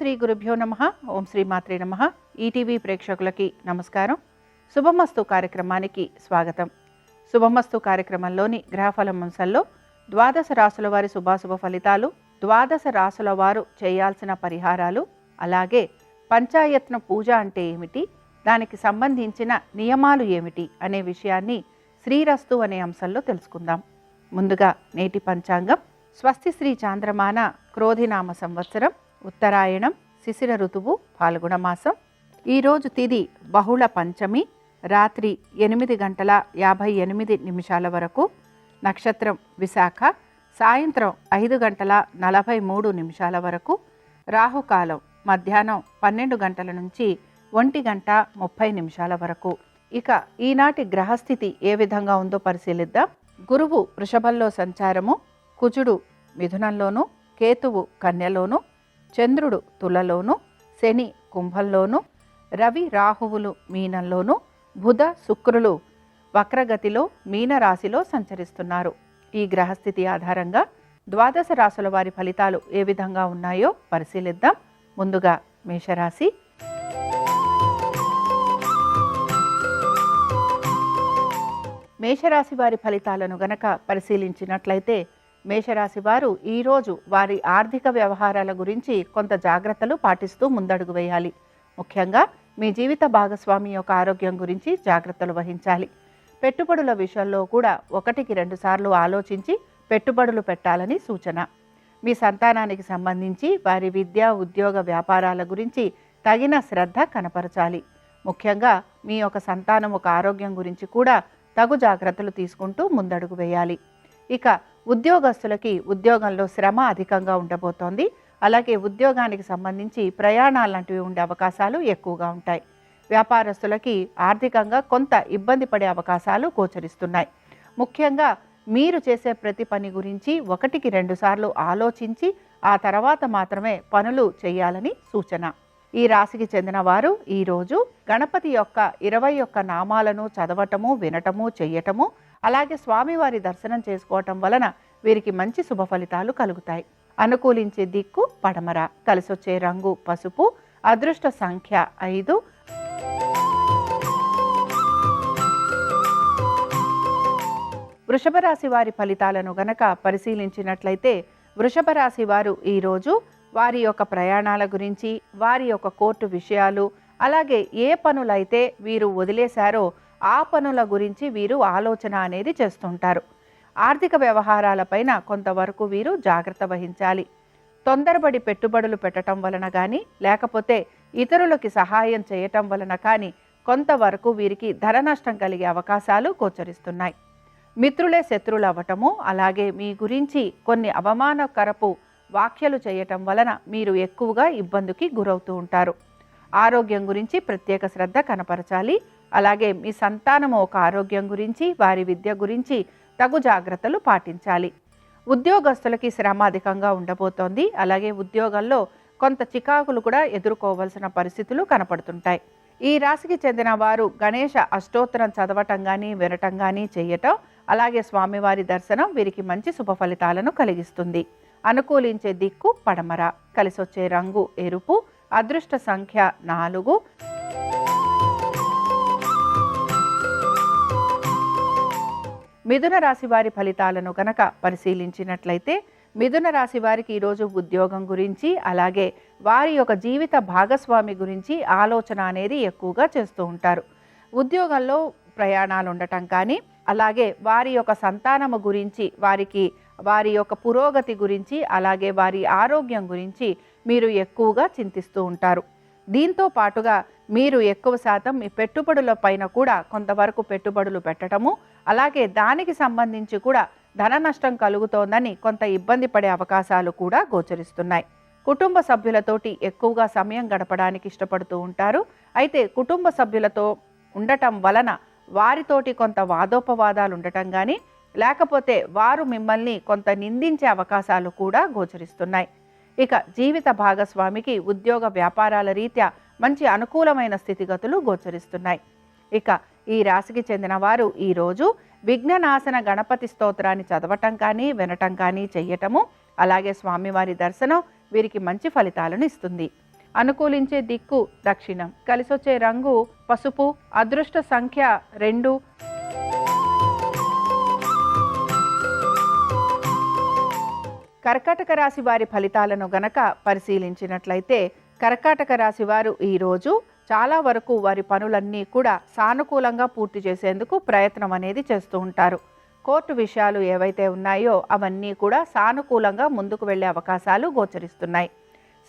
శ్రీ గురుభ్యో నమః. ఓం శ్రీ మాత్రే నమః. ఈటీవీ ప్రేక్షకులకి నమస్కారం. శుభమస్తు కార్యక్రమానికి స్వాగతం. శుభమస్తు కార్యక్రమంలోని గ్రహఫలం అంశంలో ద్వాదశ రాశుల వారి శుభాశుభ ఫలితాలు, ద్వాదశ రాశుల వారు చేయాల్సిన పరిహారాలు, అలాగే పంచాయత్న పూజ అంటే ఏమిటి, దానికి సంబంధించిన నియమాలు ఏమిటి అనే విషయాన్ని శ్రీరస్తు అనే అంశంలో తెలుసుకుందాం. ముందుగా నేటి పంచాంగం. స్వస్తి శ్రీ చాంద్రమాన క్రోధినామ సంవత్సరం, ఉత్తరాయణం, శిశిర ఋతువు, ఫాల్గుణ మాసం. ఈరోజు తిథి బహుళ పంచమి, రాత్రి 8:58 వరకు. నక్షత్రం విశాఖ, సాయంత్రం 5:43 వరకు. రాహుకాలం మధ్యాహ్నం 12 గంటల నుంచి 1:30 వరకు. ఇక ఈనాటి గ్రహస్థితి ఏ విధంగా ఉందో పరిశీలిద్దాం. గురువు వృషభంలో సంచారము, కుజుడు మిథునంలోను, కేతువు కన్యలోను, చంద్రుడు తులలోను, శని కుంభంలోను, రవి రాహువులు మీనంలోను, బుధ శుక్రులు వక్రగతిలో మీనరాశిలో సంచరిస్తున్నారు. ఈ గ్రహస్థితి ఆధారంగా ద్వాదశ రాశుల వారి ఫలితాలు ఏ విధంగా ఉన్నాయో పరిశీలిద్దాం. ముందుగా మేషరాశి. మేషరాశి వారి ఫలితాలను గనక పరిశీలించినట్లయితే, మేషరాశి వారు ఈరోజు వారి ఆర్థిక వ్యవహారాల గురించి కొంత జాగ్రత్తలు పాటిస్తూ ముందడుగు వేయాలి. ముఖ్యంగా మీ జీవిత భాగస్వామి యొక్క ఆరోగ్యం గురించి జాగ్రత్తలు వహించాలి. పెట్టుబడుల విషయంలో కూడా 1-2 సార్లు ఆలోచించి పెట్టుబడులు పెట్టాలని సూచన. మీ సంతానానికి సంబంధించి వారి విద్య, ఉద్యోగ, వ్యాపారాల గురించి తగిన శ్రద్ధ కనపరచాలి. ముఖ్యంగా మీ యొక్క సంతానం ఒక ఆరోగ్యం గురించి కూడా తగు జాగ్రత్తలు తీసుకుంటూ ముందడుగు వేయాలి. ఇక ఉద్యోగస్తులకి ఉద్యోగంలో శ్రమ అధికంగా ఉండబోతోంది. అలాగే ఉద్యోగానికి సంబంధించి ప్రయాణాలు లాంటివి ఉండే అవకాశాలు ఎక్కువగా ఉంటాయి. వ్యాపారస్తులకి ఆర్థికంగా కొంత ఇబ్బంది పడే అవకాశాలు గోచరిస్తున్నాయి. ముఖ్యంగా మీరు చేసే ప్రతి పని గురించి 1-2 సార్లు ఆలోచించి ఆ తర్వాత మాత్రమే పనులు చేయాలని సూచన. ఈ రాశికి చెందిన వారు ఈరోజు గణపతి యొక్క 21 నామాలను చదవటము, వినటము, చెయ్యటము, అలాగే స్వామివారి దర్శనం చేసుకోవటం వలన వీరికి మంచి శుభ ఫలితాలు కలుగుతాయి. అనుకూలించే దిక్కు పడమర, కలిసొచ్చే రంగు పసుపు, అదృష్ట సంఖ్య 5. వృషభ రాశి వారి ఫలితాలను గనక పరిశీలించినట్లయితే, వృషభ రాశి వారు ఈరోజు వారి యొక్క ప్రయాణాల గురించి, వారి యొక్క కోర్టు విషయాలు, అలాగే ఏ పనులైతే వీరు వదిలేశారో ఆ పనుల గురించి వీరు ఆలోచన అనేది చేస్తుంటారు. ఆర్థిక వ్యవహారాలపైన కొంతవరకు వీరు జాగ్రత్త వహించాలి. తొందరపడి పెట్టుబడులు పెట్టడం వలన కానీ, లేకపోతే ఇతరులకి సహాయం చేయటం వలన కానీ కొంతవరకు వీరికి ధన నష్టం కలిగే అవకాశాలు గోచరిస్తున్నాయి. మిత్రులే శత్రువులు అవ్వటము, అలాగే మీ గురించి కొన్ని అవమానకరపు వ్యాఖ్యలు చేయటం వలన మీరు ఎక్కువగా ఇబ్బందికి గురవుతూ ఉంటారు. ఆరోగ్యం గురించి ప్రత్యేక శ్రద్ధ కనపరచాలి. అలాగే మీ సంతానము ఒక ఆరోగ్యం గురించి, వారి విద్య గురించి తగు జాగ్రత్తలు పాటించాలి. ఉద్యోగస్తులకి శ్రమ అధికంగా ఉండబోతోంది. అలాగే ఉద్యోగంలో కొంత చికాకులు కూడా ఎదుర్కోవాల్సిన పరిస్థితులు కనపడుతుంటాయి. ఈ రాశికి చెందిన వారు గణేష అష్టోత్తరం చదవటం కానీ, వినటం కానీ చేయటం, అలాగే స్వామివారి దర్శనం వీరికి మంచి శుభ ఫలితాలను కలిగిస్తుంది. అనుకూలించే దిక్కు పడమర, కలిసొచ్చే రంగు ఎరుపు, అదృష్ట సంఖ్య 4. మిథున రాశి వారి ఫలితాలను గనక పరిశీలించినట్లయితే, మిథున రాశి వారికి ఈరోజు ఉద్యోగం గురించి, అలాగే వారి యొక్క జీవిత భాగస్వామి గురించి ఆలోచన అనేది ఎక్కువగా చేస్తూ ఉంటారు. ఉద్యోగంలో ప్రయాణాలు ఉండటం కానీ, అలాగే వారి యొక్క సంతానము గురించి, వారి యొక్క పురోగతి గురించి, అలాగే వారి ఆరోగ్యం గురించి మీరు ఎక్కువగా చింతిస్తూ ఉంటారు. దీంతో పాటుగా మీరు ఎక్కువ శాతం మీ పెట్టుబడుల పైన కూడా కొంతవరకు పెట్టుబడులు పెట్టడము, అలాగే దానికి సంబంధించి కూడా ధన నష్టం కలుగుతోందని కొంత ఇబ్బంది పడే అవకాశాలు కూడా గోచరిస్తున్నాయి. కుటుంబ సభ్యులతోటి ఎక్కువగా సమయం గడపడానికి ఇష్టపడుతూ ఉంటారు. అయితే కుటుంబ సభ్యులతో ఉండటం వలన వారితోటి కొంత వాదోపవాదాలు ఉండటం కానీ, లేకపోతే వారు మిమ్మల్ని కొంత నిందించే అవకాశాలు కూడా గోచరిస్తున్నాయి. ఇక జీవిత భాగస్వామికి ఉద్యోగ వ్యాపారాల రీత్యా మంచి అనుకూలమైన స్థితిగతులు గోచరిస్తున్నాయి. ఇక ఈ రాశికి చెందిన వారు ఈరోజు విఘ్ననాశన గణపతి స్తోత్రాన్ని చదవటం కానీ, వినటం కానీ చెయ్యటము, అలాగే స్వామివారి దర్శనం వీరికి మంచి ఫలితాలను ఇస్తుంది. అనుకూలించే దిక్కు దక్షిణం, కలిసొచ్చే రంగు పసుపు, అదృష్ట సంఖ్య 2. కర్కాటక రాశి వారి ఫలితాలను గనక పరిశీలించినట్లయితే కర్కాటక రాశి వారు ఈరోజు చాలా వరకు వారి పనులన్నీ కూడా సానుకూలంగా పూర్తి చేసేందుకు ప్రయత్నం అనేది చేస్తూ ఉంటారు. కోర్టు విషయాలు ఏవైతే ఉన్నాయో అవన్నీ కూడా సానుకూలంగా ముందుకు వెళ్ళే అవకాశాలు గోచరిస్తున్నాయి.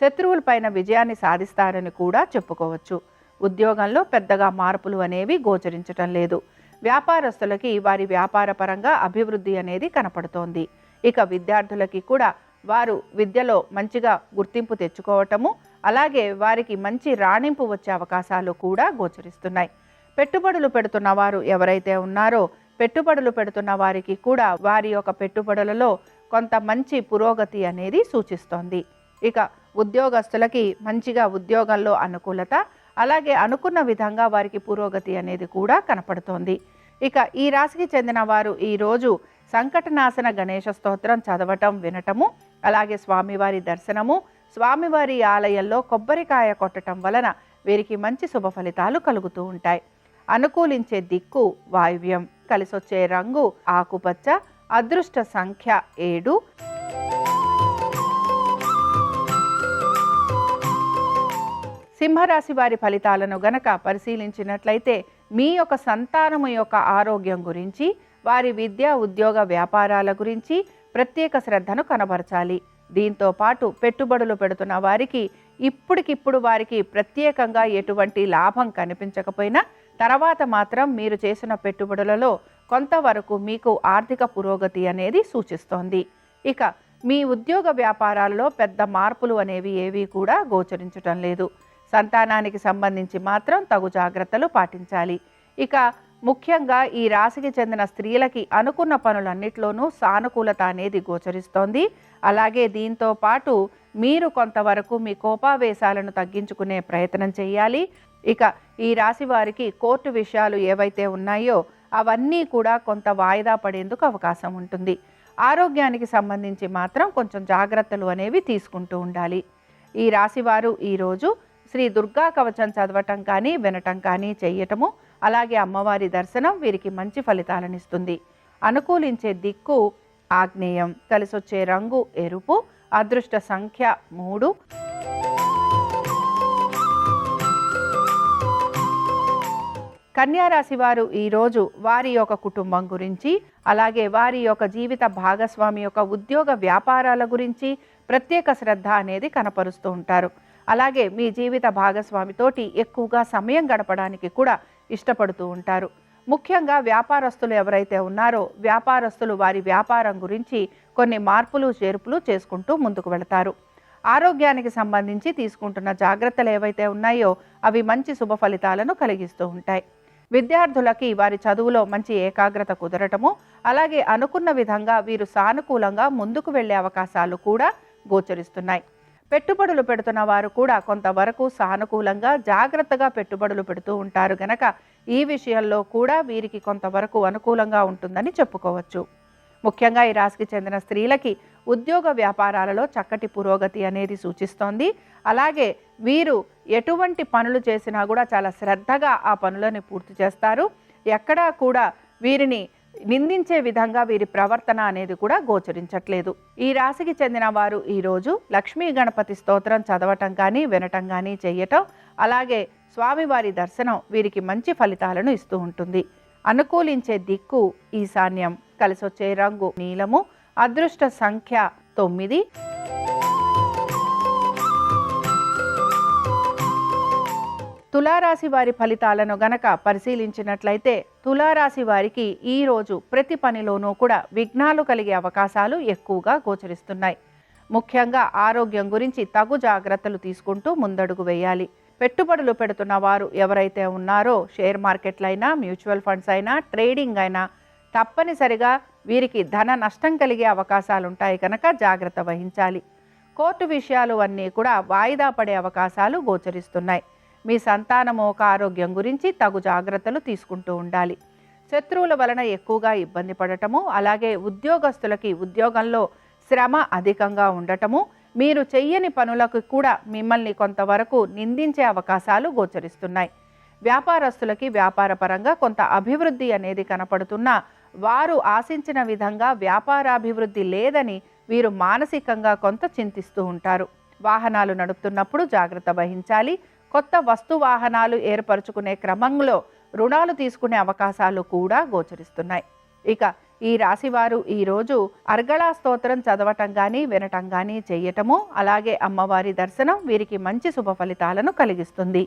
శత్రువులపైన విజయాన్ని సాధిస్తారని కూడా చెప్పుకోవచ్చు. ఉద్యోగంలో పెద్దగా మార్పులు అనేవి గోచరించటం లేదు. వ్యాపారస్తులకి వారి వ్యాపార పరంగా అభివృద్ధి అనేది కనపడుతోంది. ఇక విద్యార్థులకి కూడా వారు విద్యలో మంచిగా గుర్తింపు తెచ్చుకోవటము, అలాగే వారికి మంచి రాణింపు వచ్చే అవకాశాలు కూడా గోచరిస్తున్నాయి. పెట్టుబడులు పెడుతున్న వారు ఎవరైతే ఉన్నారో పెట్టుబడులు పెడుతున్న వారికి కూడా వారి యొక్క పెట్టుబడులలో కొంత మంచి పురోగతి అనేది సూచిస్తోంది. ఇక ఉద్యోగస్తులకి మంచిగా ఉద్యోగంలో అనుకూలత, అలాగే అనుకున్న విధంగా వారికి పురోగతి అనేది కూడా కనపడుతోంది. ఇక ఈ రాశికి చెందిన వారు ఈరోజు సంకటనాశన గణేష స్తోత్రం చదవటం, వినటము, అలాగే స్వామివారి దర్శనము, స్వామివారి ఆలయంలో కొబ్బరికాయ కొట్టడం వలన వీరికి మంచి శుభ ఫలితాలు కలుగుతూ ఉంటాయి. అనుకూలించే దిక్కు వాయువ్యం, కలిసొచ్చే రంగు ఆకుపచ్చ, అదృష్ట సంఖ్య 7. సింహరాశి వారి ఫలితాలను గనక పరిశీలించినట్లయితే మీ యొక్క సంతానము యొక్క ఆరోగ్యం గురించి, వారి విద్య, ఉద్యోగ, వ్యాపారాల గురించి ప్రత్యేక శ్రద్ధను కనబరచాలి. దీంతో పాటు పెట్టుబడులు పెడుతున్న వారికి ఇప్పటికిప్పుడు వారికి ప్రత్యేకంగా ఎటువంటి లాభం కనిపించకపోయినా తర్వాత మాత్రం మీరు చేసిన పెట్టుబడులలో కొంతవరకు మీకు ఆర్థిక పురోగతి అనేది సూచిస్తోంది. ఇక మీ ఉద్యోగ వ్యాపారాలలో పెద్ద మార్పులు అనేవి ఏవి కూడా గోచరించటం లేదు. సంతానానికి సంబంధించి మాత్రం తగు జాగ్రత్తలు పాటించాలి. ఇక ముఖ్యంగా ఈ రాశికి చెందిన స్త్రీలకి అనుకున్న పనులన్నిట్లోనూ సానుకూలత అనేది గోచరిస్తోంది. అలాగే దీంతో పాటు మీరు కొంతవరకు మీ కోపావేశాలను తగ్గించుకునే ప్రయత్నం చేయాలి. ఇక ఈ రాశి వారికి కోర్టు విషయాలు ఏవైతే ఉన్నాయో అవన్నీ కూడా కొంత వాయిదా పడేందుకు అవకాశం ఉంటుంది. ఆరోగ్యానికి సంబంధించి మాత్రం కొంచెం జాగ్రత్తలు అనేవి తీసుకుంటూ ఉండాలి. ఈ రాశివారు ఈరోజు శ్రీ దుర్గా కవచం చదవటం కానీ, వినటం కానీ చేయటము, అలాగే అమ్మవారి దర్శనం వీరికి మంచి ఫలితాలను ఇస్తుంది. అనుకూలించే దిక్కు ఆగ్నేయం, కలిసొచ్చే రంగు ఎరుపు, అదృష్ట సంఖ్య 3. కన్యారాశి వారు ఈరోజు వారి యొక్క కుటుంబం గురించి, అలాగే వారి యొక్క జీవిత భాగస్వామి యొక్క ఉద్యోగ వ్యాపారాల గురించి ప్రత్యేక శ్రద్ధ అనేది కనపరుస్తూ ఉంటారు. అలాగే మీ జీవిత భాగస్వామితోటి ఎక్కువగా సమయం గడపడానికి కూడా ఇష్టపడుతూ ఉంటారు. ముఖ్యంగా వ్యాపారస్తులు ఎవరైతే ఉన్నారో వ్యాపారస్తులు వారి వ్యాపారం గురించి కొన్ని మార్పులు చేర్పులు చేసుకుంటూ ముందుకు వెళతారు. ఆరోగ్యానికి సంబంధించి తీసుకుంటున్న జాగ్రత్తలు ఏవైతే ఉన్నాయో అవి మంచి శుభ ఫలితాలను కలిగిస్తూ ఉంటాయి. విద్యార్థులకి వారి చదువులో మంచి ఏకాగ్రత కుదరటము, అలాగే అనుకున్న విధంగా వీరు సానుకూలంగా ముందుకు వెళ్ళే అవకాశాలు కూడా గోచరిస్తున్నాయి. పెట్టుబడులు పెడుతున్న వారు కూడా కొంతవరకు సానుకూలంగా జాగ్రత్తగా పెట్టుబడులు పెడుతూ ఉంటారు గనక ఈ విషయంలో కూడా వీరికి కొంతవరకు అనుకూలంగా ఉంటుందని చెప్పుకోవచ్చు. ముఖ్యంగా ఈ రాశికి చెందిన స్త్రీలకి ఉద్యోగ వ్యాపారాలలో చక్కటి పురోగతి అనేది సూచిస్తోంది. అలాగే వీరు ఎటువంటి పనులు చేసినా కూడా చాలా శ్రద్ధగా ఆ పనులను పూర్తి చేస్తారు. ఎక్కడా కూడా వీరిని నిందించే విధంగా వీరి ప్రవర్తన అనేది కూడా గోచరించట్లేదు. ఈ రాశికి చెందిన వారు ఈరోజు లక్ష్మీ గణపతి స్తోత్రం చదవటం కానీ, వినటం కానీ చేయటం, అలాగే స్వామివారి దర్శనం వీరికి మంచి ఫలితాలను ఇస్తూ ఉంటుంది. అనుకూలించే దిక్కు ఈశాన్యం, కలిసొచ్చే రంగు నీలము, అదృష్ట సంఖ్య 9. తులారాశి వారి ఫలితాలను గనక పరిశీలించినట్లయితే తులారాశి వారికి ఈరోజు ప్రతి పనిలోనూ కూడా విఘ్నాలు కలిగే అవకాశాలు ఎక్కువగా గోచరిస్తున్నాయి. ముఖ్యంగా ఆరోగ్యం గురించి తగు జాగ్రత్తలు తీసుకుంటూ ముందడుగు వేయాలి. పెట్టుబడులు పెడుతున్న వారు ఎవరైతే ఉన్నారో షేర్ మార్కెట్లైనా, మ్యూచువల్ ఫండ్స్ అయినా, ట్రేడింగ్ అయినా తప్పనిసరిగా వీరికి ధన నష్టం కలిగే అవకాశాలు ఉంటాయి కనుక జాగ్రత్త వహించాలి. కోర్టు విషయాలు అన్నీ కూడా వాయిదా పడే అవకాశాలు గోచరిస్తున్నాయి. మీ సంతానము ఒక ఆరోగ్యం గురించి తగు జాగ్రత్తలు తీసుకుంటూ ఉండాలి. శత్రువుల వలన ఎక్కువగా ఇబ్బంది పడటము, అలాగే ఉద్యోగస్తులకి ఉద్యోగంలో శ్రమ అధికంగా ఉండటము, మీరు చెయ్యని పనులకు కూడా మిమ్మల్ని కొంతవరకు నిందించే అవకాశాలు గోచరిస్తున్నాయి. వ్యాపారస్తులకి వ్యాపారపరంగా కొంత అభివృద్ధి అనేది కనపడుతున్నా వారు ఆశించిన విధంగా వ్యాపారాభివృద్ధి లేదని వీరు మానసికంగా కొంత చింతిస్తూ ఉంటారు. వాహనాలు నడుపుతున్నప్పుడు జాగ్రత్త వహించాలి. కొత్త వస్తు వాహనాలు ఏర్పరచుకునే క్రమంలో రుణాలు తీసుకునే అవకాశాలు కూడా గోచరిస్తున్నాయి. ఇక ఈ రాశివారు ఈరోజు అర్గళా స్తోత్రం చదవటం కానీ వినటం కానీ చేయటము, అలాగే అమ్మవారి దర్శనం వీరికి మంచి శుభ ఫలితాలను కలిగిస్తుంది.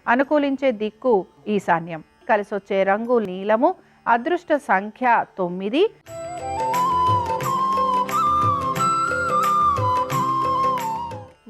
అనుకూలించే దిక్కు ఈశాన్యం. కలిసొచ్చే రంగు నీలము. అదృష్ట సంఖ్య 9.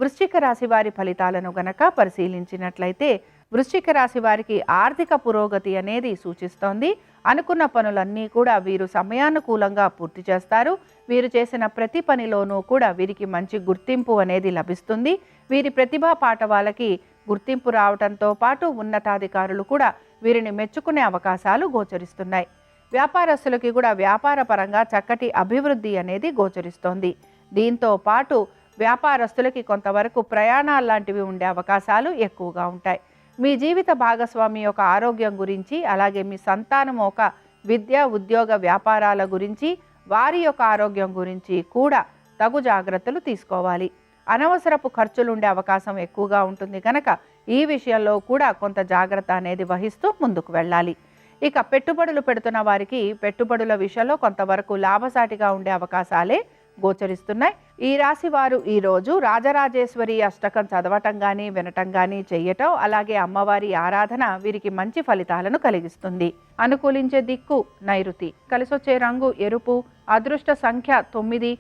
వృశ్చిక రాశి వారి ఫలితాలను గనక పరిశీలించినట్లయితే వృశ్చిక రాశి వారికి ఆర్థిక పురోగతి అనేది సూచిస్తోంది. అనుకున్న పనులన్నీ కూడా వీరు సమయానుకూలంగా పూర్తి చేస్తారు. వీరు చేసిన ప్రతి పనిలోనూ కూడా వీరికి మంచి గుర్తింపు అనేది లభిస్తుంది. వీరి ప్రతిభా పాటవాలకి గుర్తింపు రావడంతో పాటు ఉన్నతాధికారులు కూడా వీరిని మెచ్చుకునే అవకాశాలు గోచరిస్తున్నాయి. వ్యాపారస్తులకి కూడా వ్యాపార పరంగా చక్కటి అభివృద్ధి అనేది గోచరిస్తోంది. దీంతో పాటు వ్యాపారస్తులకి కొంతవరకు ప్రయాణాలు లాంటివి ఉండే అవకాశాలు ఎక్కువగా ఉంటాయి. మీ జీవిత భాగస్వామి యొక్క ఆరోగ్యం గురించి, అలాగే మీ సంతానం ఒక విద్య, ఉద్యోగ, వ్యాపారాల గురించి, వారి యొక్క ఆరోగ్యం గురించి కూడా తగు జాగ్రత్తలు తీసుకోవాలి. అనవసరపు ఖర్చులు ఉండే అవకాశం ఎక్కువగా ఉంటుంది కనుక ఈ విషయంలో కూడా కొంత జాగ్రత్త అనేది వహిస్తూ ముందుకు వెళ్ళాలి. ఇక పెట్టుబడులు పెడుతున్న వారికి పెట్టుబడుల విషయంలో కొంతవరకు లాభసాటిగా ఉండే అవకాశాలే గోచరిస్తున్నాయి. ఈ రాశి వారు ఈరోజు రాజరాజేశ్వరి అష్టకం చదవటం కానీ వినటం కానీ చెయ్యటం, అలాగే అమ్మవారి ఆరాధన వీరికి మంచి ఫలితాలను కలిగిస్తుంది. అనుకూలించే దిక్కు నైరుతి. కలిసొచ్చే రంగు ఎరుపు. అదృష్ట సంఖ్య 9.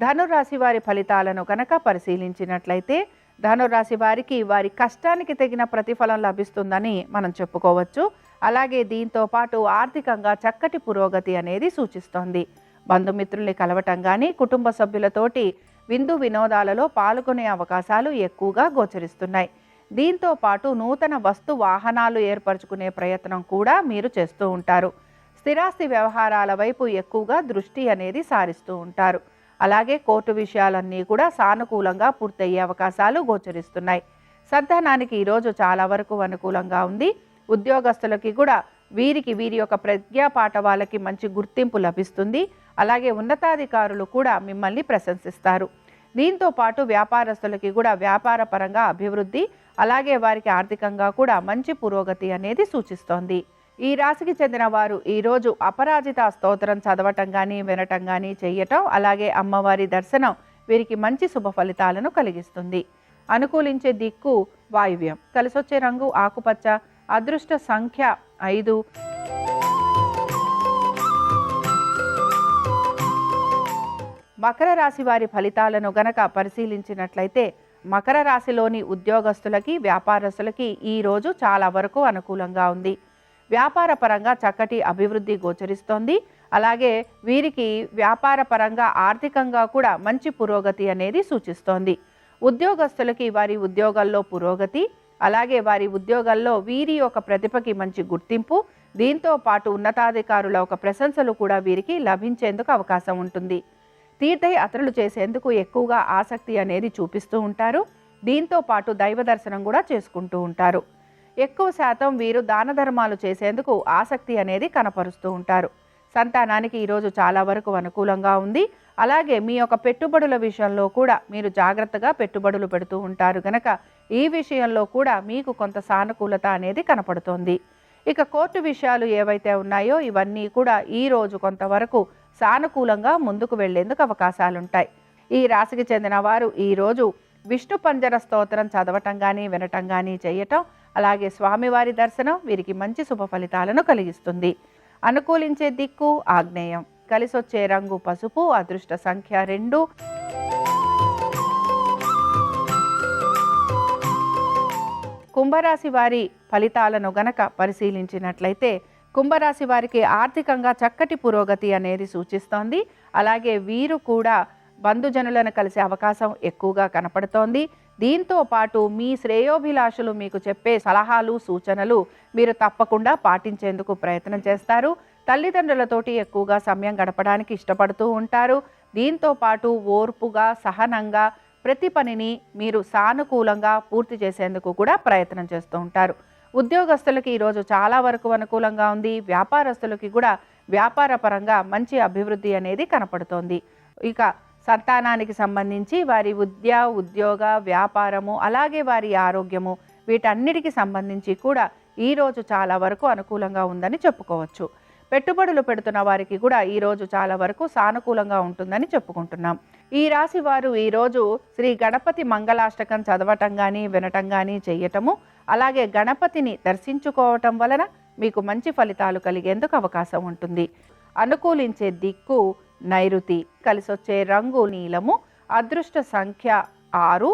ధనురాశి వారి ఫలితాలను కనుక పరిశీలించినట్లయితే ధనురాశి వారికి వారి కష్టానికి తగిన ప్రతిఫలం లభిస్తుందని మనం చెప్పుకోవచ్చు. అలాగే దీంతో పాటు ఆర్థికంగా చక్కటి పురోగతి అనేది సూచిస్తోంది. బంధుమిత్రుల్ని కలవటం కానీ, కుటుంబ సభ్యులతోటి విందు వినోదాలలో పాల్గొనే అవకాశాలు ఎక్కువగా గోచరిస్తున్నాయి. దీంతో పాటు నూతన వస్తు వాహనాలు ఏర్పరచుకునే ప్రయత్నం కూడా మీరు చేస్తూ ఉంటారు. స్థిరాస్తి వ్యవహారాల వైపు ఎక్కువగా దృష్టి అనేది సారిస్తూ ఉంటారు. అలాగే కోర్టు విషయాలన్నీ కూడా సానుకూలంగా పూర్తయ్యే అవకాశాలు గోచరిస్తున్నాయి. సంతానానికి ఈరోజు చాలా వరకు అనుకూలంగా ఉంది. ఉద్యోగస్తులకి కూడా వీరి యొక్క ప్రజ్ఞాపాఠ వాళ్ళకి మంచి గుర్తింపు లభిస్తుంది. అలాగే ఉన్నతాధికారులు కూడా మిమ్మల్ని ప్రశంసిస్తారు. దీంతో పాటు వ్యాపారస్తులకి కూడా వ్యాపార పరంగా అభివృద్ధి, అలాగే వారికి ఆర్థికంగా కూడా మంచి పురోగతి అనేది సూచిస్తోంది. ఈ రాశికి చెందిన వారు ఈరోజు అపరాజిత స్తోత్రం చదవటం కానీ వినటం కానీ చెయ్యటం, అలాగే అమ్మవారి దర్శనం వీరికి మంచి శుభ ఫలితాలను కలిగిస్తుంది. అనుకూలించే దిక్కు వాయువ్యం. కలిసొచ్చే రంగు ఆకుపచ్చ. అదృష్ట సంఖ్య 5. మకర రాశి వారి ఫలితాలను గనక పరిశీలించినట్లయితే మకర రాశిలోని ఉద్యోగస్తులకి, వ్యాపారస్తులకి ఈరోజు చాలా వరకు అనుకూలంగా ఉంది. వ్యాపార పరంగా చక్కటి అభివృద్ధి గోచరిస్తోంది. అలాగే వీరికి వ్యాపార పరంగా ఆర్థికంగా కూడా మంచి పురోగతి అనేది సూచిస్తోంది. ఉద్యోగస్తులకి వారి ఉద్యోగాల్లో పురోగతి, అలాగే వారి ఉద్యోగాల్లో వీరి యొక్క ప్రతిభకి మంచి గుర్తింపు, దీంతో పాటు ఉన్నతాధికారుల ఒక ప్రశంసలు కూడా వీరికి లభించేందుకు అవకాశం ఉంటుంది. తీర్థయాత్రలు చేసేందుకు ఎక్కువగా ఆసక్తి అనేది చూపిస్తూ ఉంటారు. దీంతో పాటు దైవ దర్శనం కూడా చేసుకుంటూ ఉంటారు. ఎక్కువ శాతం వీరు దాన ధర్మాలు చేసేందుకు ఆసక్తి అనేది కనపరుస్తూ ఉంటారు. సంతానానికి ఈరోజు చాలా వరకు అనుకూలంగా ఉంది. అలాగే మీ యొక్క పెట్టుబడుల విషయంలో కూడా మీరు జాగ్రత్తగా పెట్టుబడులు పెడుతూ ఉంటారు కనుక ఈ విషయంలో కూడా మీకు కొంత సానుకూలత అనేది కనపడుతోంది. ఇక కోర్టు విషయాలు ఏవైతే ఉన్నాయో ఇవన్నీ కూడా ఈరోజు కొంతవరకు సానుకూలంగా ముందుకు వెళ్లేందుకు అవకాశాలుంటాయి. ఈ రాశికి చెందిన వారు ఈరోజు విష్ణు పంజర స్తోత్రం చదవటం కానీ వినటం కానీ చేయటం, అలాగే స్వామివారి దర్శనం వీరికి మంచి శుభ ఫలితాలను కలిగిస్తుంది. అనుకూలించే దిక్కు ఆగ్నేయం. కలిసొచ్చే రంగు పసుపు. అదృష్ట సంఖ్య 2. కుంభరాశి వారి ఫలితాలను గనక పరిశీలించినట్లయితే కుంభరాశి వారికి ఆర్థికంగా చక్కటి పురోగతి అనేది సూచిస్తోంది. అలాగే వీరు కూడా బంధుజనులను కలిసే అవకాశం ఎక్కువగా కనపడుతోంది. దీంతో పాటు మీ శ్రేయోభిలాషులు మీకు చెప్పే సలహాలు, సూచనలు మీరు తప్పకుండా పాటించేందుకు ప్రయత్నం చేస్తారు. తల్లిదండ్రులతోటి ఎక్కువగా సమయం గడపడానికి ఇష్టపడుతూ ఉంటారు. దీంతో పాటు ఓర్పుగా, సహనంగా ప్రతి పనిని మీరు సానుకూలంగా పూర్తి చేసేందుకు కూడా ప్రయత్నం చేస్తూ ఉంటారు. ఉద్యోగస్తులకి ఈరోజు చాలా వరకు అనుకూలంగా ఉంది. వ్యాపారస్తులకి కూడా వ్యాపార పరంగా మంచి అభివృద్ధి అనేది కనపడుతోంది. ఇక సంతానానికి సంబంధించి వారి విద్య, ఉద్యోగ, వ్యాపారము, అలాగే వారి ఆరోగ్యము, వీటన్నిటికి సంబంధించి కూడా ఈరోజు చాలా వరకు అనుకూలంగా ఉందని చెప్పుకోవచ్చు. పెట్టుబడులు పెడుతున్న వారికి కూడా ఈరోజు చాలా వరకు సానుకూలంగా ఉంటుందని చెప్పుకుంటున్నాం. ఈ రాశి వారు ఈరోజు శ్రీ గణపతి మంగళాష్టకం చదవటం కానీ, వినటం కానీ చేయటము, అలాగే గణపతిని దర్శించుకోవటం వలన మీకు మంచి ఫలితాలు కలిగేందుకు అవకాశం ఉంటుంది. అనుకూలించే దిక్కు నైరుతి, కలిసొచ్చే రంగు నీలము, అదృష్ట సంఖ్య 6.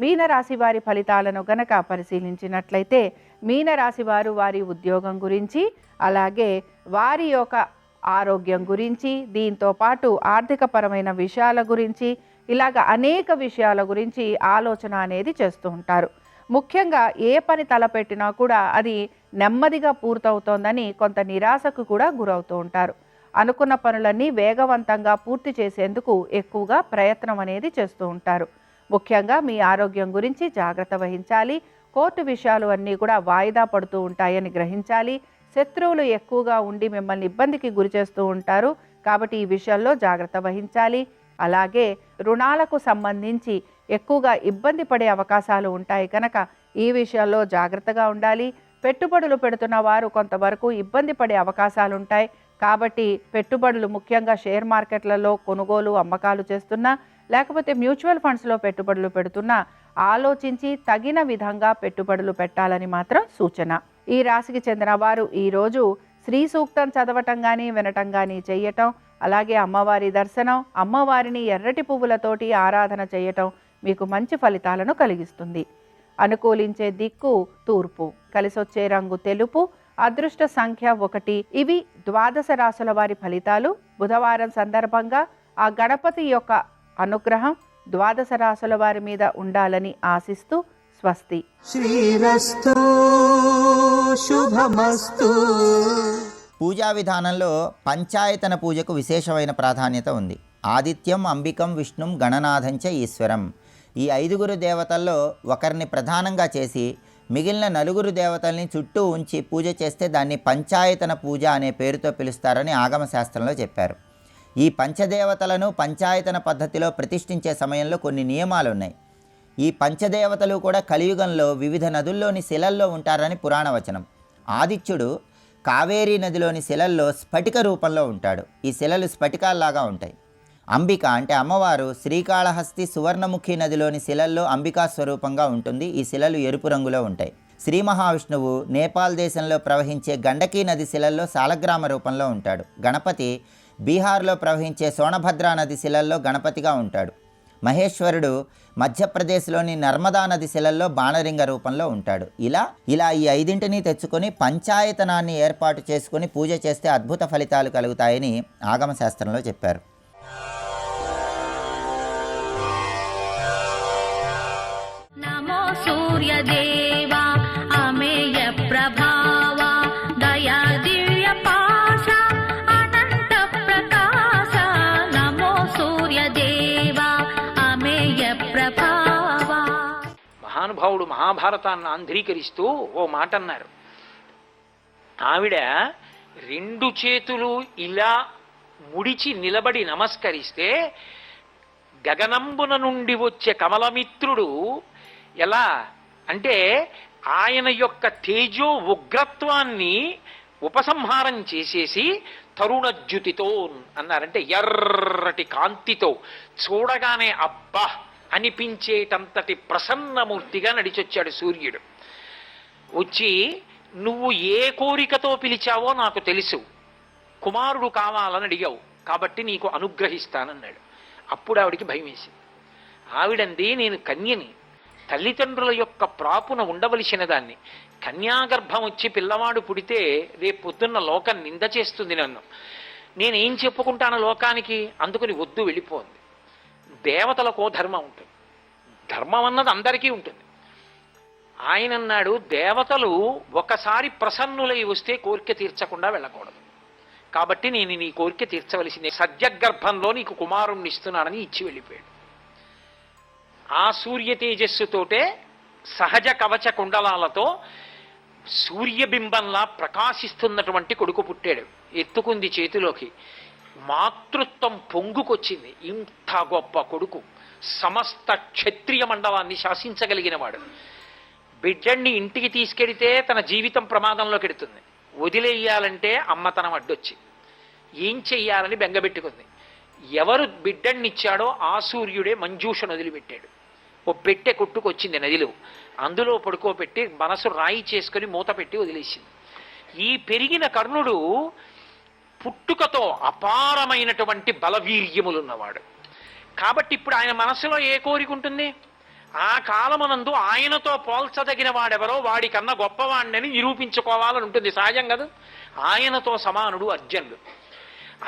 మీనరాశి వారి ఫలితాలను గనక పరిశీలించినట్లయితే మీనరాశి వారు వారి ఉద్యోగం గురించి, అలాగే వారి యొక్క ఆరోగ్యం గురించి, దీంతో పాటు ఆర్థికపరమైన విషయాల గురించి, ఇలాగ అనేక విషయాల గురించి ఆలోచన అనేది చేస్తూ ఉంటారు. ముఖ్యంగా ఏ పని తలపెట్టినా కూడా అది నెమ్మదిగా పూర్తవుతోందని కొంత నిరాశకు కూడా గురవుతూ ఉంటారు. అనుకున్న పనులన్నీ వేగవంతంగా పూర్తి చేసేందుకు ఎక్కువగా ప్రయత్నం అనేది చేస్తూ ఉంటారు. ముఖ్యంగా మీ ఆరోగ్యం గురించి జాగ్రత్త వహించాలి. కోర్టు విషయాలు అన్నీ కూడా వాయిదా పడుతూ ఉంటాయని గ్రహించాలి. శత్రువులు ఎక్కువగా ఉండి మిమ్మల్ని ఇబ్బందికి గురి చేస్తూ ఉంటారు, కాబట్టి ఈ విషయంలో జాగ్రత్త వహించాలి. అలాగే రుణాలకు సంబంధించి ఎక్కువగా ఇబ్బంది పడే అవకాశాలు ఉంటాయి కనుక ఈ విషయాల్లో జాగ్రత్తగా ఉండాలి. పెట్టుబడులు పెడుతున్న వారు కొంతవరకు ఇబ్బంది పడే అవకాశాలు ఉంటాయి, కాబట్టి పెట్టుబడులు ముఖ్యంగా షేర్ మార్కెట్లలో కొనుగోలు, అమ్మకాలు చేస్తున్నా, లేకపోతే మ్యూచువల్ ఫండ్స్లో పెట్టుబడులు పెడుతున్నా ఆలోచించి తగిన విధంగా పెట్టుబడులు పెట్టాలని మాత్రం సూచన. ఈ రాశికి చెందిన వారు ఈరోజు శ్రీ సూక్తం చదవటం కానీ, వినటం కానీ చేయటం, అలాగే అమ్మవారి దర్శనం, అమ్మవారిని ఎర్రటి పువ్వులతోటి ఆరాధన చేయటం మీకు మంచి ఫలితాలను కలిగిస్తుంది. అనుకూలించే దిక్కు తూర్పు, కలిసొచ్చే రంగు తెలుపు, అదృష్ట సంఖ్య 1. ఇవి ద్వాదశ రాశుల వారి ఫలితాలు. బుధవారం సందర్భంగా ఆ గణపతి యొక్క అనుగ్రహం ద్వాదశ రాశుల వారి మీద ఉండాలని ఆశిస్తూ స్వస్తి. శ్రీరస్తు శుభమస్తు. పూజా విధానంలో పంచాయతన పూజకు విశేషమైన ప్రాధాన్యత ఉంది. ఆదిత్యం, అంబికం, విష్ణుం, గణనాథంచ ఈశ్వరం. ఈ 5 దేవతల్లో ఒకరిని ప్రధానంగా చేసి మిగిలిన 4 దేవతల్ని చుట్టూ ఉంచి పూజ చేస్తే దాన్ని పంచాయతన పూజ అనే పేరుతో పిలుస్తారని ఆగమ శాస్త్రంలో చెప్పారు. ఈ పంచదేవతలను పంచాయతన పద్ధతిలో ప్రతిష్ఠించే సమయంలో కొన్ని నియమాలు ఉన్నాయి. ఈ పంచదేవతలు కూడా కలియుగంలో వివిధ నదుల్లోని శిలల్లో ఉంటారని పురాణవచనం. ఆదిత్యుడు కావేరీ నదిలోని శిలల్లో స్ఫటిక రూపంలో ఉంటాడు. ఈ శిలలు స్ఫటికాల్లాగా ఉంటాయి. అంబిక అంటే అమ్మవారు శ్రీకాళహస్తి సువర్ణముఖి నదిలోని శిలల్లో అంబికా స్వరూపంగా ఉంటుంది. ఈ శిలలు ఎరుపు రంగులో ఉంటాయి. శ్రీ మహావిష్ణువు నేపాల్ దేశంలో ప్రవహించే గండకీ నది శిలల్లో సాలగ్రామ రూపంలో ఉంటాడు. గణపతి బీహార్లో ప్రవహించే సోనభద్రా నది శిలల్లో గణపతిగా ఉంటాడు. మహేశ్వరుడు మధ్యప్రదేశ్లోని నర్మదా నది శిలల్లో బాణలింగ రూపంలో ఉంటాడు. ఇలా ఈ 5 తెచ్చుకొని పంచాయతనాన్ని ఏర్పాటు చేసుకొని పూజ చేస్తే అద్భుత ఫలితాలు కలుగుతాయని ఆగమ శాస్త్రంలో చెప్పారు. నమో సూర్యదేవా అమేయ ప్రభావా దయా దివ్య పాశ అనంత ప్రకాశ. నమో సూర్యదేవా అమేయ ప్రభావా. మహానుభావుడు మహాభారతాన్ని ఆంధ్రీకరిస్తూ ఓ మాట అన్నారు. ఆవిడ 2 చేతులు ఇలా ముడిచి నిలబడి నమస్కరిస్తే గగనంబున నుండి వచ్చే కమలమిత్రుడు ఎలా అంటే ఆయన యొక్క తేజో ఉగ్రత్వాన్ని ఉపసంహారం చేసేసి తరుణజ్యుతితో అన్నారంటే ఎర్రటి కాంతితో చూడగానే అబ్బా అనిపించేటంతటి ప్రసన్నమూర్తిగా నడిచొచ్చాడు సూర్యుడు. వచ్చి నువ్వు ఏ కోరికతో పిలిచావో నాకు తెలుసు, కుమారుడు కావాలని అడిగావు కాబట్టి నీకు అనుగ్రహిస్తానన్నాడు. అప్పుడు ఆవిడికి భయం వేసింది. ఆవిడంది నేను కన్యని, తల్లిదండ్రుల యొక్క ప్రాపున ఉండవలసిన దాన్ని. కన్యాగర్భం వచ్చి పిల్లవాడు పుడితే రేపు పొద్దున్న లోకం నింద చేస్తుంది నన్ను. నేనేం చెప్పుకుంటాను లోకానికి? అందుకని వద్దు, వెళ్ళిపోంది. దేవతలకో ధర్మం ఉంటుంది, ధర్మం అన్నది అందరికీ ఉంటుంది. ఆయన అన్నాడు, దేవతలు ఒకసారి ప్రసన్నులై వస్తే కోరిక తీర్చకుండా వెళ్ళకూడదు, కాబట్టి నేను నీ కోరిక తీర్చవలసిందే, సద్యగర్భంలో నీకు కుమారుణ్ణి ఇస్తున్నానని ఇచ్చి వెళ్ళిపోయాడు. ఆ సూర్య తేజస్సుతోటే సహజ కవచ కుండలాలతో సూర్యబింబంలా ప్రకాశిస్తున్నటువంటి కొడుకు పుట్టాడు. ఎత్తుకుంది చేతిలోకి, మాతృత్వం పొంగుకొచ్చింది. ఇంత గొప్ప కొడుకు, సమస్త క్షత్రియ మండలాన్ని శాసించగలిగినవాడు. బిడ్డన్ని ఇంటికి తీసుకెడితే తన జీవితం ప్రమాదంలోకి ఎడుతుంది, వదిలేయాలంటే అమ్మతనం అడ్డొచ్చి ఏం చెయ్యాలని బెంగబెట్టుకుంది. ఎవరు బిడ్డన్నిచ్చాడో ఆ సూర్యుడే మంజూషను వదిలిపెట్టాడు. ఓ పెట్టె కొట్టుకొచ్చింది నదిలో, అందులో పడుకోబెట్టి మనసు రాయి చేసుకుని మూత పెట్టి వదిలేసింది. ఈ పెరిగిన కర్ణుడు పుట్టుకతో అపారమైనటువంటి బలవీర్యములున్నవాడు. కాబట్టి ఇప్పుడు ఆయన మనసులో ఏ కోరిక ఉంటుంది? ఆ కాలమునందు ఆయనతో పోల్చదగిన వాడెవరో వాడికన్నా గొప్పవాడిని నిరూపించుకోవాలని ఉంటుంది. సహజం కదా. ఆయనతో సమానుడు అర్జునుడు.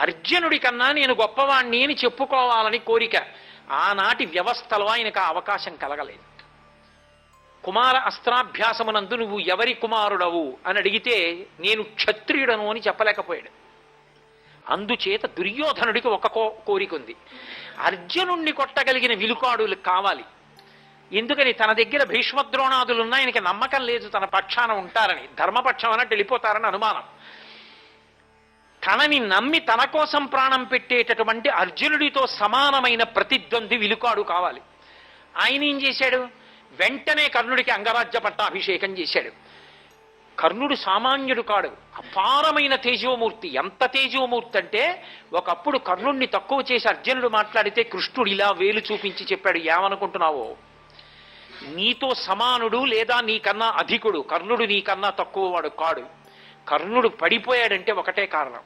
అర్జునుడి కన్నా నేను గొప్పవాణ్ణి అని చెప్పుకోవాలని కోరిక. ఆనాటి వ్యవస్థలో ఆయనకు ఆ అవకాశం కలగలేదు. కుమార అస్త్రాభ్యాసమునందు నువ్వు ఎవరి కుమారుడవు అని అడిగితే నేను క్షత్రియుడను అని చెప్పలేకపోయాడు. అందుచేత దుర్యోధనుడికి ఒక కోరిక ఉంది, అర్జునుణ్ణి కొట్టగలిగిన విలుకాడులు కావాలి. ఎందుకని? తన దగ్గర భీష్మద్రోణాదులున్నా ఆయనకి నమ్మకం లేదు తన పక్షాన ఉంటారని, ధర్మపక్షం అన్నట్టు వెళ్ళిపోతారని అనుమానం. తనని నమ్మి తన కోసం ప్రాణం పెట్టేటటువంటి అర్జునుడితో సమానమైన ప్రతిద్వంద్వి విలుకాడు కావాలి. ఆయన ఏం చేశాడు? వెంటనే కర్ణుడికి అంగరాజ్య పట్టాభిషేకం చేశాడు. కర్ణుడు సామాన్యుడు కాడు, అపారమైన తేజోమూర్తి. ఎంత తేజోమూర్తి అంటే ఒకప్పుడు కర్ణుడిని తక్కువ చేసి అర్జునుడు మాట్లాడితే కృష్ణుడు ఇలా వేలు చూపించి చెప్పాడు, ఏమనుకుంటున్నావో, నీతో సమానుడు లేదా నీకన్నా అధికుడు, కర్ణుడు నీకన్నా తక్కువ వాడు కాడు. కర్ణుడు పడిపోయాడంటే ఒకటే కారణం,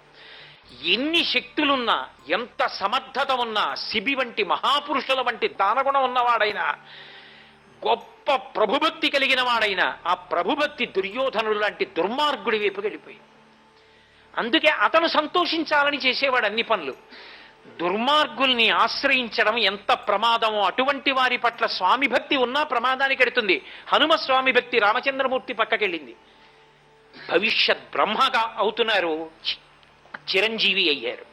ఎన్ని శక్తులున్నా ఎంత సమర్థత ఉన్నా శిబి వంటి మహాపురుషుల వంటి దానగుణం ఉన్నవాడైనా గొప్ప ప్రభుభక్తి కలిగిన వాడైనా ఆ ప్రభుభక్తి దుర్యోధనుడు లాంటి దుర్మార్గుడి వైపు వెళ్ళిపోయి. అందుకే అతను సంతోషించాలని చేసేవాడు అన్ని పనులు. దుర్మార్గుల్ని ఆశ్రయించడం ఎంత ప్రమాదమో అటువంటి వారి పట్ల స్వామి భక్తి ఉన్నా ప్రమాదానికి ఎడుతుంది. హనుమ స్వామి భక్తి రామచంద్రమూర్తి పక్కకెళ్ళింది. భవిష్యత్ బ్రహ్మగా అవుతున్నారు, చిరంజీవి అయ్యారు.